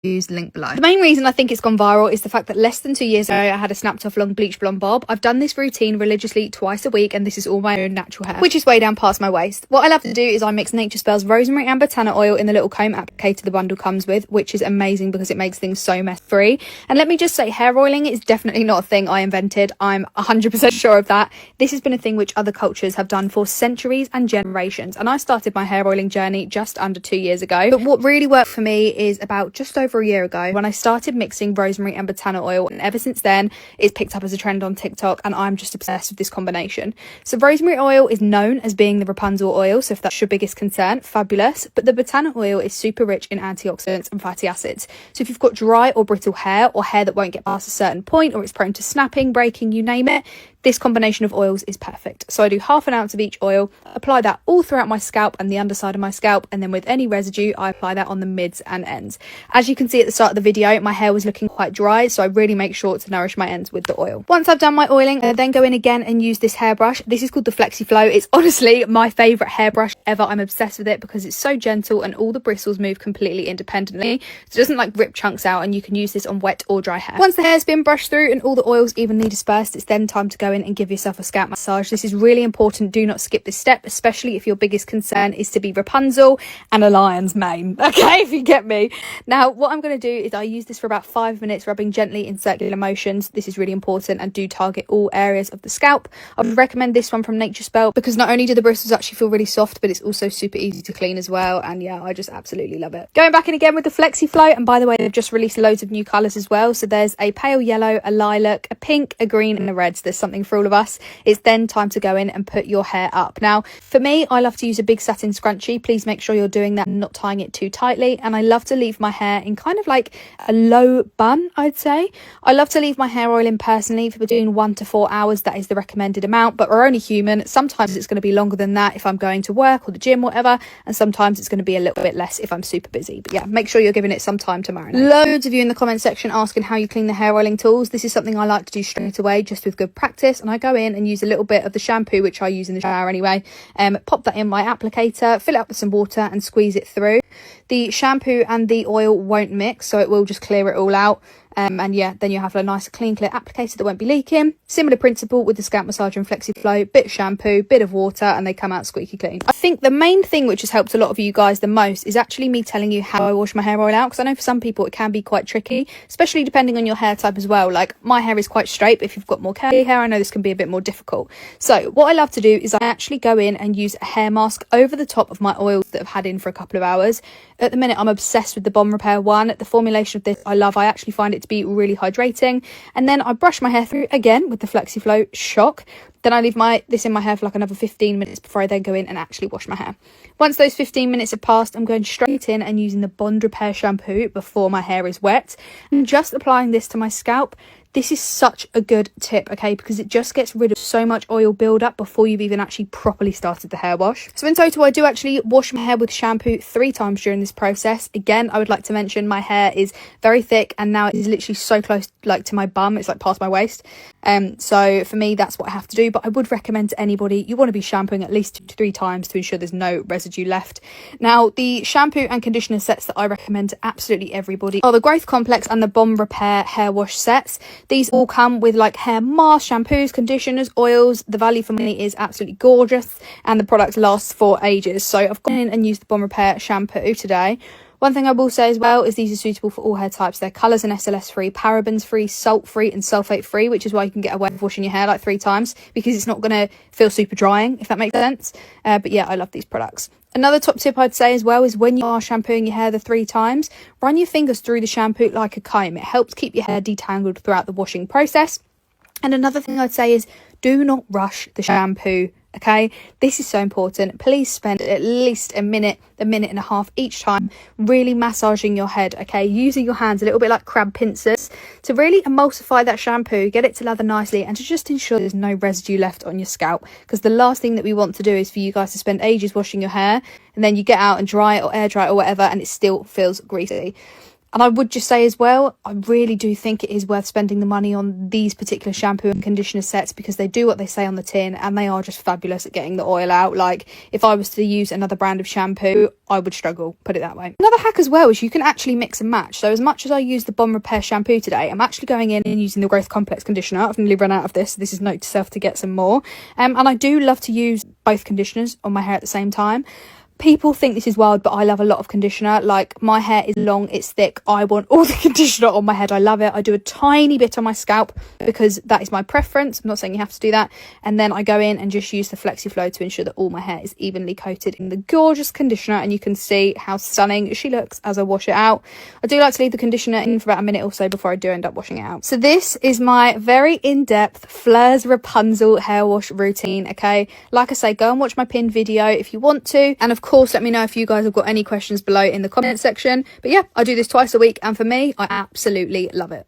use link below. The main reason I think it's gone viral is the fact that less than 2 years ago I had a snapped off long bleach blonde bob. I've done this routine religiously twice a week, and this is all my own natural hair, which is way down past my waist. What I love to do is I mix Nature Spell's rosemary and botana oil in the little comb applicator the bundle comes with, which is amazing because it makes things so mess free. And let me just say, hair oiling is definitely not a thing I invented. I'm 100% sure of that. This has been a thing which other cultures have done for centuries and generations, and I started my hair oiling journey just under 2 years ago. But what really worked for me is about just over a year ago when I started mixing rosemary and botana oil, and ever since then it's picked up as a trend on TikTok, and I'm just obsessed with this combination. So rosemary oil is known as being the Rapunzel oil, so if that's your biggest concern, fabulous. But the botana oil is super rich in antioxidants and fatty acids, so if you've got dry or brittle hair, or hair that won't get past a certain point, or it's prone to snapping, breaking, you name it, this combination of oils is perfect. So I do half an ounce of each oil, apply that all throughout my scalp and the underside of my scalp, and then with any residue I apply that on the mids and ends. As you can see at the start of the video, my hair was looking quite dry, so I really make sure to nourish my ends with the oil. Once I've done my oiling, I then go in again and use this hairbrush. This is called the Flexi Flow. It's honestly my favourite hairbrush ever. I'm obsessed with it because it's so gentle and all the bristles move completely independently, so it doesn't like rip chunks out, and you can use this on wet or dry hair. Once the hair's been brushed through and all the oils evenly dispersed, it's then time to go in and give yourself a scalp massage. This is really important. Do not skip this step, especially if your biggest concern is to be Rapunzel and a lion's mane. Okay, if you get me. Now, what I'm going to do is I use this for about 5 minutes, rubbing gently in circular motions. This is really important, and do target all areas of the scalp. I would recommend this one from Nature Spell because not only do the bristles actually feel really soft, but it's also super easy to clean as well. And yeah, I just absolutely love it. Going back in again with the Flexi Flow, and by the way, they've just released loads of new colours as well. So there's a pale yellow, a lilac, a pink, a green, and a red. So there's something for all of us. It's then time to go in and put your hair up. Now, for me, I love to use a big satin scrunchie. Please make sure you're doing that and not tying it too tightly. And I love to leave my hair in kind of like a low bun, I'd say. I love to leave my hair oil in personally for between 1 to 4 hours. That is the recommended amount, but we're only human. Sometimes it's going to be longer than that if I'm going to work or the gym, whatever. And sometimes it's going to be a little bit less if I'm super busy. But yeah, make sure you're giving it some time to marinate. Loads of you in the comment section asking how you clean the hair oiling tools. This is something I like to do straight away, just with good practice. And I go in and use a little bit of the shampoo, which I use in the shower anyway, pop that in my applicator, fill it up with some water and squeeze it through. The shampoo and the oil won't mix, so it will just clear it all out. And yeah, then you have a nice clean clear applicator that won't be leaking. Similar principle with the scalp massager and Flexi Flow, bit of shampoo, bit of water, and they come out squeaky clean. I think the main thing which has helped a lot of you guys the most is actually me telling you how I wash my hair oil out, because I know for some people it can be quite tricky, especially depending on your hair type as well. Like, my hair is quite straight, but if you've got more curly hair, I know this can be a bit more difficult. So what I love to do is I actually go in and use a hair mask over the top of my oils that I've had in for a couple of hours. At the minute, I'm obsessed with the Bomb Repair one. The formulation of this I love. I actually find it to be really hydrating. And then I brush my hair through again with the Flexi Flow Shock. Then I leave this in my hair for like another 15 minutes before I then go in and actually wash my hair. Once those 15 minutes have passed, I'm going straight in and using the Bond Repair shampoo before my hair is wet, and just applying this to my scalp. This is such a good tip, okay, because it just gets rid of so much oil buildup before you've even actually properly started the hair wash. So in total, I do actually wash my hair with shampoo 3 times during this process. Again, I would like to mention my hair is very thick, and now it is literally so close like to my bum, it's like past my waist. So for me, that's what I have to do. But I would recommend to anybody, you want to be shampooing at least 2 to 3 times to ensure there's no residue left. Now, the shampoo and conditioner sets that I recommend to absolutely everybody are the Growth Complex and the Bomb Repair hair wash sets. These all come with like hair masks, shampoos, conditioners, oils. The value for money is absolutely gorgeous, and the product lasts for ages. So I've gone in and used the Bomb Repair shampoo today. One thing I will say as well is these are suitable for all hair types. They're colours and SLS free, parabens free, salt free and sulfate free, which is why you can get away with washing your hair like 3 times, because it's not going to feel super drying, if that makes sense. But yeah, I love these products. Another top tip I'd say as well is when you are shampooing your hair the 3 times, run your fingers through the shampoo like a comb. It helps keep your hair detangled throughout the washing process. And another thing I'd say is do not rush the shampoo. Okay, this is so important. Please spend at least a minute and a half each time really massaging your head, okay, using your hands a little bit like crab pincers to really emulsify that shampoo, get it to lather nicely, and to just ensure there's no residue left on your scalp, because the last thing that we want to do is for you guys to spend ages washing your hair and then you get out and dry it or air dry it or whatever and it still feels greasy. And I would just say as well, I really do think it is worth spending the money on these particular shampoo and conditioner sets because they do what they say on the tin and they are just fabulous at getting the oil out. Like, if I was to use another brand of shampoo, I would struggle, put it that way. Another hack as well is you can actually mix and match. So as much as I use the Bond Repair shampoo today, I'm actually going in and using the Growth Complex conditioner. I've nearly run out of this. This is note to self to get some more. And I do love to use both conditioners on my hair at the same time. People think this is wild, but I love a lot of conditioner. Like, my hair is long, it's thick. I want all the conditioner on my head. I love it. I do a tiny bit on my scalp because that is my preference. I'm not saying you have to do that. And then I go in and just use the FlexiFlow to ensure that all my hair is evenly coated in the gorgeous conditioner. And you can see how stunning she looks as I wash it out. I do like to leave the conditioner in for about a minute or so before I do end up washing it out. So this is my very in-depth Fleurs Rapunzel hair wash routine, okay? Like I say, go and watch my pinned video if you want to. And of course, let me know if you guys have got any questions below in the comment section. But yeah, I do this twice a week and for me, I absolutely love it.